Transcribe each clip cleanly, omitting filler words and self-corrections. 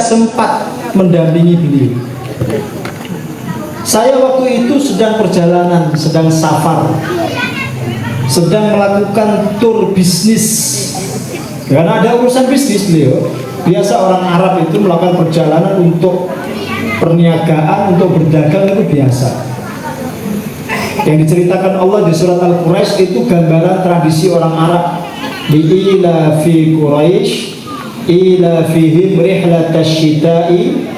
sempat mendampingi beliau. Saya waktu itu sedang perjalanan, sedang safar, sedang melakukan tur bisnis. Karena ada urusan bisnis beliau. Biasa orang Arab itu melakukan perjalanan untuk perniagaan, untuk berdagang itu biasa. Yang diceritakan Allah di surat Al-Quraisy itu gambaran tradisi orang Arab. Ila fi Quraisy ila fihim rihlatash shita'i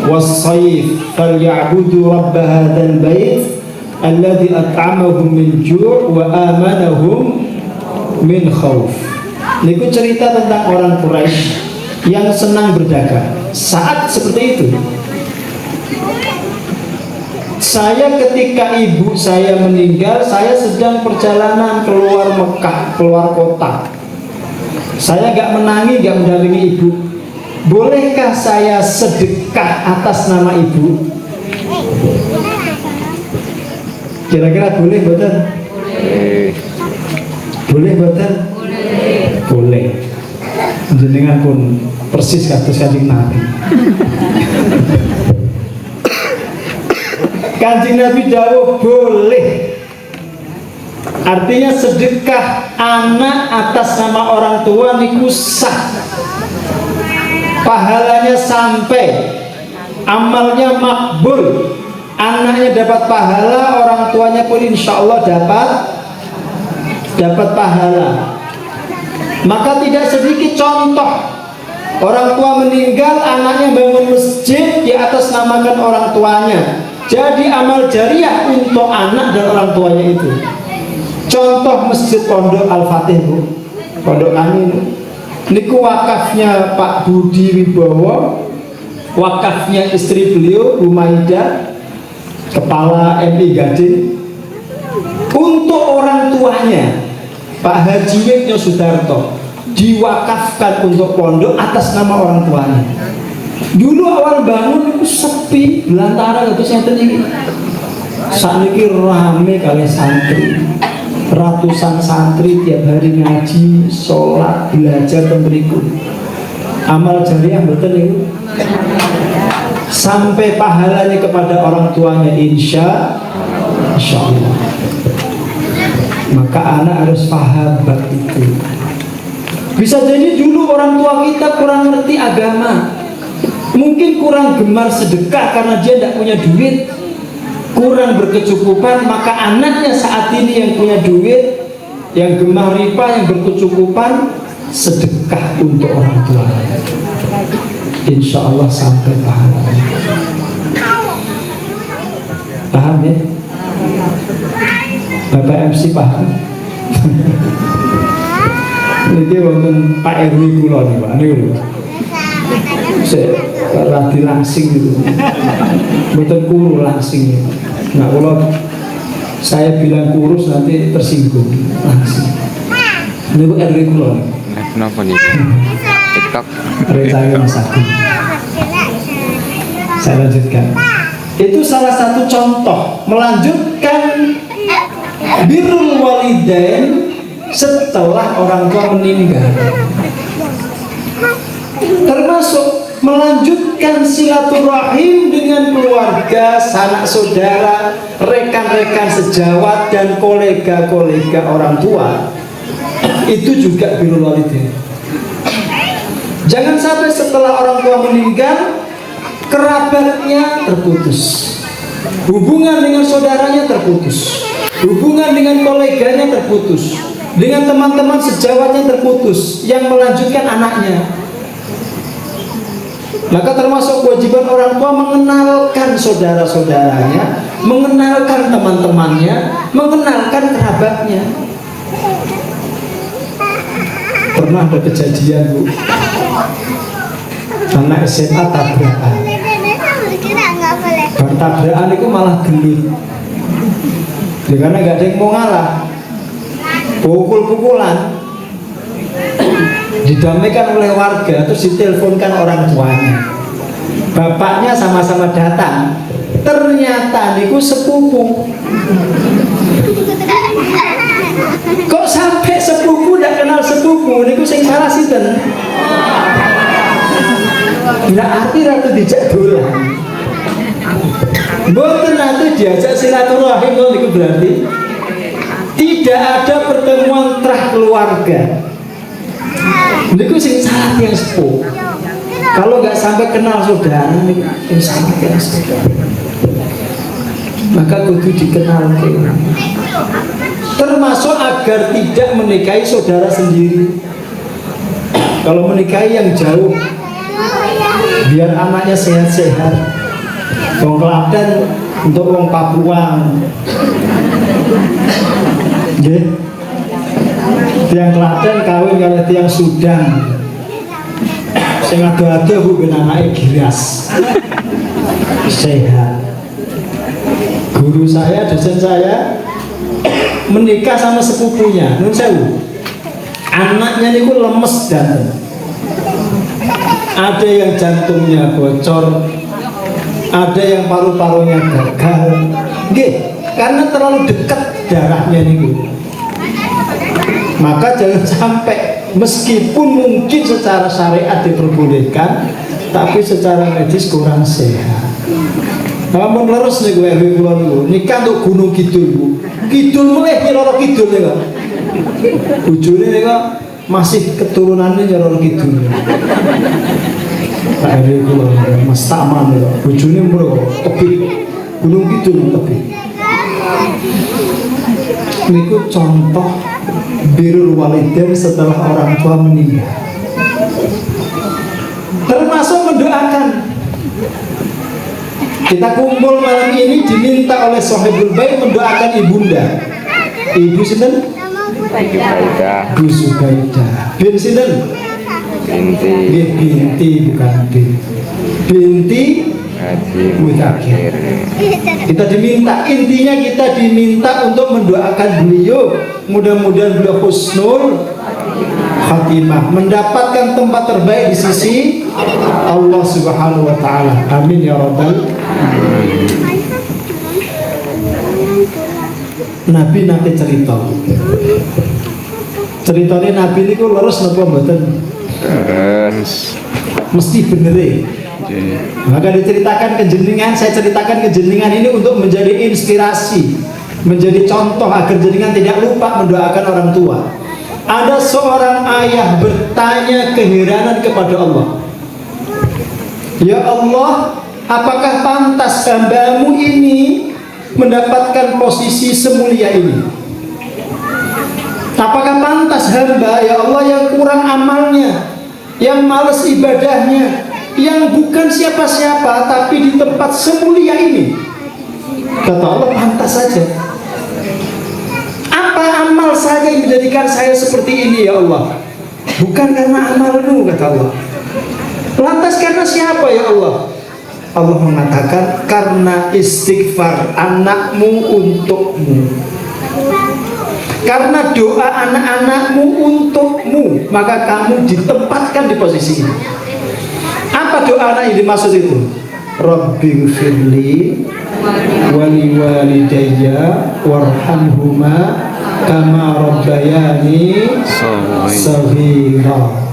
was-sayf falyabudu rabb hadzal bait alladzi at'amahum min ju' wa amanahum min khauf. Niku cerita tentang orang Quraisy yang senang berdagang. Saat seperti itu, saya ketika ibu saya meninggal, saya sedang perjalanan keluar Mekah, keluar kota. Saya gak menangi, gak mendampingi ibu. Bolehkah saya sedekah atas nama ibu? Kira-kira boleh betul? Boleh betul? Boleh. Jenengan pun persis kados Kanjeng Nabi. Kanjeng Nabi dawuh boleh. Artinya sedekah anak atas nama orang tua niku sah. Pahalanya sampai, amalnya makbul. Anaknya dapat pahala, orang tuanya pun insya Allah dapat pahala. Maka tidak sedikit contoh orang tua meninggal, anaknya bangun masjid di atas namakan orang tuanya. Jadi amal jariah untuk anak dan orang tuanya itu. Contoh masjid Pondok Al-Fatih, Bu. Pondok kami niku wakafnya Pak Budi Wibowo, wakafnya istri beliau Bu Maida, kepala MI Gading, untuk orang tuanya Pak Haji Wikyo Sudarto, diwakafkan untuk pondok atas nama orang tuanya. Dulu awal bangun itu sepi, belantara gitu saya tadi. Saat ini rame kali santri, ratusan santri tiap hari ngaji, sholat, belajar temeriku. Amal jariah betul itu. Sampai pahalanya kepada orang tuanya insya Allah. Maka anak harus paham bab itu. Bisa jadi dulu orang tua kita kurang ngerti agama, mungkin kurang gemar sedekah karena dia tidak punya duit, kurang berkecukupan. Maka anaknya saat ini yang punya duit, yang gemar riba, yang berkecukupan, sedekah untuk orang tua. Insya Allah sampai pahalanya. Paham ya? Bapak MC paham? Ini wonten Pak RW kula nih Pak, niku lho. Saya radi langsing gitu. Mboten kuru langsing. Nah, kalau saya bilang kurus nanti tersinggung langsing. Niku RW kula. Kenapa nih? TikTok. Saya Mas Agung. Saya lanjutkan. Itu salah satu contoh melanjutkan birrul walidain setelah orang tua meninggal, termasuk melanjutkan silaturahim dengan keluarga, sanak saudara, rekan-rekan sejawat dan kolega-kolega orang tua. Itu juga birrul walidain. Jangan sampai setelah orang tua meninggal kerabatnya terputus, hubungan dengan saudaranya terputus, hubungan dengan koleganya terputus, dengan teman-teman sejawatnya terputus, yang melanjutkan anaknya. Maka termasuk kewajiban orang tua mengenalkan saudara-saudaranya, mengenalkan teman-temannya, mengenalkan kerabatnya. Pernah ada kejadian, Bu, anak SMA tabrakan. Tabrakan itu malah gelut. Ya, karena gak ada yang mau ngalah, pukul-pukulan, didamaikan oleh warga, terus diteleponkan orang tuanya. Bapaknya sama-sama datang, ternyata niku sepupu. Kok sampai sepupu tidak kenal sepupu? Niku sing salah sinten? Nah arti ratu dijak dolan. Mboten nanti diajak silaturahim itu berarti tidak ada pertemuan terah keluarga. Niku sing sangat yang sepuh. Kalau nggak sampai kenal saudara, yang sangat yang saudara, maka kudu dikenal. Termasuk agar tidak menikahi saudara sendiri. Kalau menikahi yang jauh, biar anaknya sehat-sehat. Wong Klaten untuk wong Papua. Nggih. Tiang Klaten kawin karo tiang Sudan. Sing ado-ado Bu ben anake giras. Sehat. Guru saya, dosen saya menikah sama sepupunya, nun sewu. Anaknya niku lemes dan ada yang jantungnya bocor, ada yang paru-parunya gagal. Nggih, karena terlalu dekat darahnya niku. Maka jangan sampai, meskipun mungkin secara syariat diperbolehkan, tapi secara medis kurang sehat. Namun leres nih gue kula niku, nikah untuk Gunung Kidul Bu. Kidul mulai nyeloro kidul nih kok. Bojone nih kok masih keturunannya nyeloro kidul. Pak Eri kula Mas Taman nih, bojone mro tebih Gunung Kidul tebih. Niku contoh birrul walidain setelah orang tua meninggal. Termasuk mendoakan. Kita kumpul malam ini diminta oleh Sohibul Bait mendoakan ibunda. Ibu sinten? Bu Subaidah. Bin sinten? Binti. Binti bukan bin. Binti Mutakhir. Kita diminta, intinya kita diminta untuk mendoakan beliau, mudah-mudahan beliau husnul khatimah, mendapatkan tempat terbaik di sisi Allah Subhanahu wa taala. Amin ya rabbal. Nabi nanti cerita. Ceritanya Nabi ini kok leres napa mboten? Mesti bener. Maka diceritakan kejenengan, saya ceritakan kejenengan ini untuk menjadi inspirasi, menjadi contoh agar jenengan tidak lupa mendoakan orang tua. Ada seorang ayah bertanya keheranan kepada Allah. Ya Allah, apakah pantas hambamu ini mendapatkan posisi semulia ini? Apakah pantas hamba ya Allah yang kurang amalnya, yang malas ibadahnya, yang bukan siapa-siapa tapi di tempat semulia ini? Kata Allah, pantas saja. Apa amal saya yang menjadikan saya seperti ini ya Allah? Bukan karena amalmu, kata Allah. Lantas karena siapa ya Allah? Allah mengatakan karena istighfar anakmu untukmu, karena doa anak-anakmu untukmu, maka kamu ditempatkan di posisi ini. Apa doa anak yang dimaksud itu? Rabbighfirli wali walidayya warhamhuma kama rabbayani shaghira.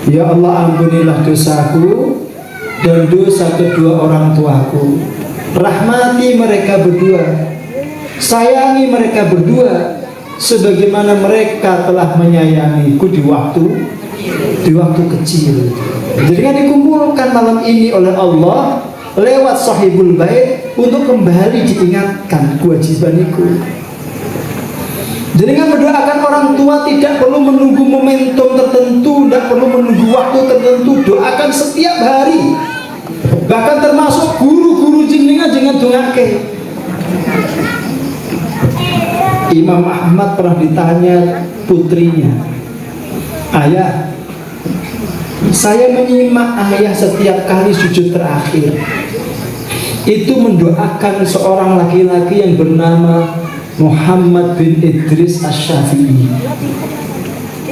Ya Allah, ampunilah dosaku dan dosa kedua orang tuaku. Rahmati mereka berdua, sayangi mereka berdua sebagaimana mereka telah menyayangiku di waktu kecil. Jadi kan dikumpulkan malam ini oleh Allah lewat Sohibul Bait untuk kembali diingatkan kewajiban itu. Jadi kan mendoakan orang tua tidak perlu menunggu momentum tertentu, tidak perlu menunggu waktu tertentu. Doakan setiap hari. Bahkan termasuk guru-guru jenengan jangan dongake. Imam Ahmad pernah ditanya putrinya, ayah, saya menyimak ayah setiap kali sujud terakhir itu mendoakan seorang laki-laki yang bernama Muhammad bin Idris Asy-Syafi'i,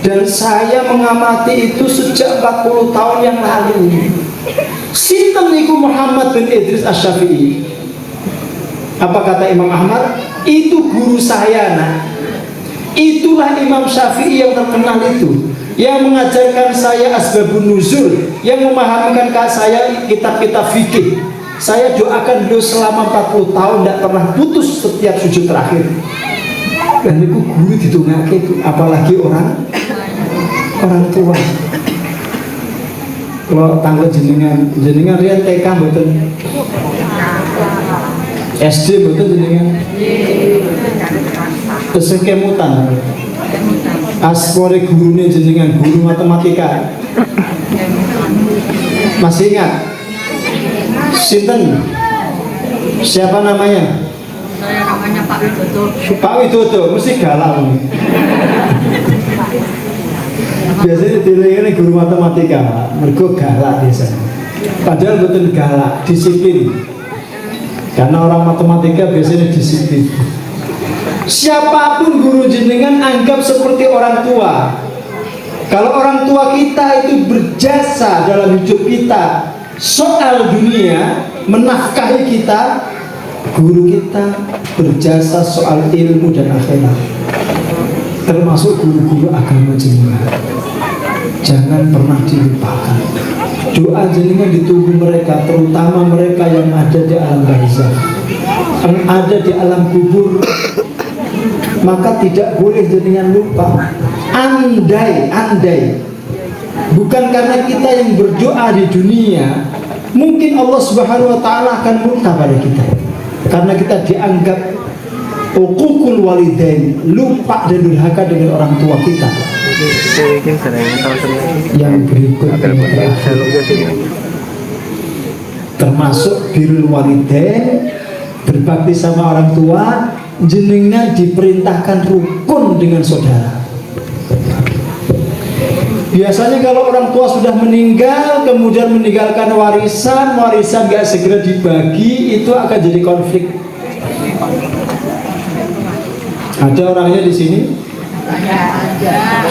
dan saya mengamati itu sejak 40 tahun yang lalu. Sinten niku Muhammad bin Idris Asy-Syafi'i? Apa kata Imam Ahmad? Itu guru saya, nak. Itulah Imam Syafi'i yang terkenal itu, yang mengajarkan saya asbabun nuzul, yang memahamikan saya kitab-kitab fikih. Saya doakan beliau selama 40 tahun tidak pernah putus setiap sujud terakhir. Dan itu guru ditungake itu, apalagi orang tua. Kalau tangga jenengan rian TK betul, SD betul jenengan, terus kemutan. Aspore gurunya jenengan guru matematika. Masih ingat? Sinten? Siapa namanya? Saya namanya Pak Widodo. Pak Widodo, mesti galau. Biasanya ditilik guru matematika, mergo galak biasanya. Padahal betul galak, disiplin. Karena orang matematika biasanya disiplin. Siapapun guru jenengan anggap seperti orang tua. Kalau orang tua kita itu berjasa dalam hidup kita soal dunia, menafkahi kita, guru kita berjasa soal ilmu dan akhirat, termasuk guru-guru agama jenengan. Jangan pernah dilupakan. Doa jenengan ditunggu mereka, terutama mereka yang ada di alam barzakh, yang ada di alam kubur. Maka tidak boleh jenengan lupa. Andai bukan karena kita yang berdoa di dunia, mungkin Allah Subhanahu wa ta'ala akan murka pada kita, karena kita dianggap uququl walidain, lupa dan durhaka dengan orang tua kita. Yang berikutnya termasuk birrul walidain, berbakti sama orang tua. Jenengan diperintahkan rukun dengan saudara. Biasanya kalau orang tua sudah meninggal, kemudian meninggalkan warisan gak segera dibagi, itu akan jadi konflik. Ada orangnya di sini?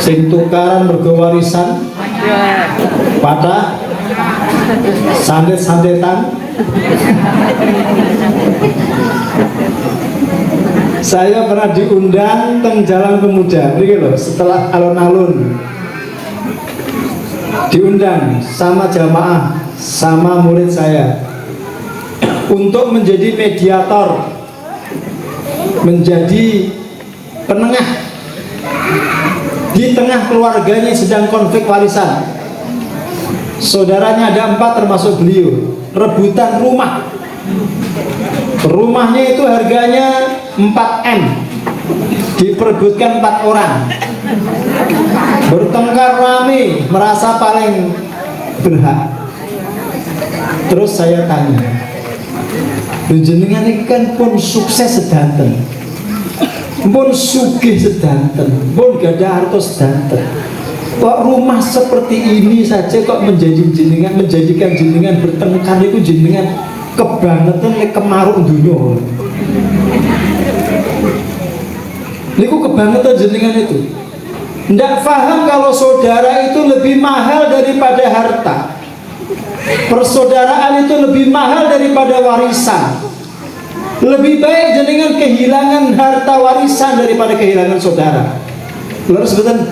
Sing tukaran mergo warisan? Patah? Sandet-sandetan? Saya pernah diundang teng Jalan Pemuda, loh, setelah alun-alun diundang sama jamaah, sama murid saya untuk menjadi mediator, menjadi penengah di tengah keluarganya yang sedang konflik warisan. Saudaranya ada 4 termasuk beliau, rebutan rumah. Rumahnya itu harganya 4M, diperebutkan 4 orang, bertengkar rame, merasa paling berhak. Terus saya tanya, jenengan ini kan pun sukses sedanten, pun sugih sedanten, pun gada harta sedanten, kok rumah seperti ini saja kok menjadikan jenengan bertengkar itu jenengan kebangetan lek kemaruk dunia. Niku kebangetan jenengan itu. Ndak paham kalau saudara itu lebih mahal daripada harta. Persaudaraan itu lebih mahal daripada warisan. Lebih baik jenengan kehilangan harta warisan daripada kehilangan saudara. Lurus betul?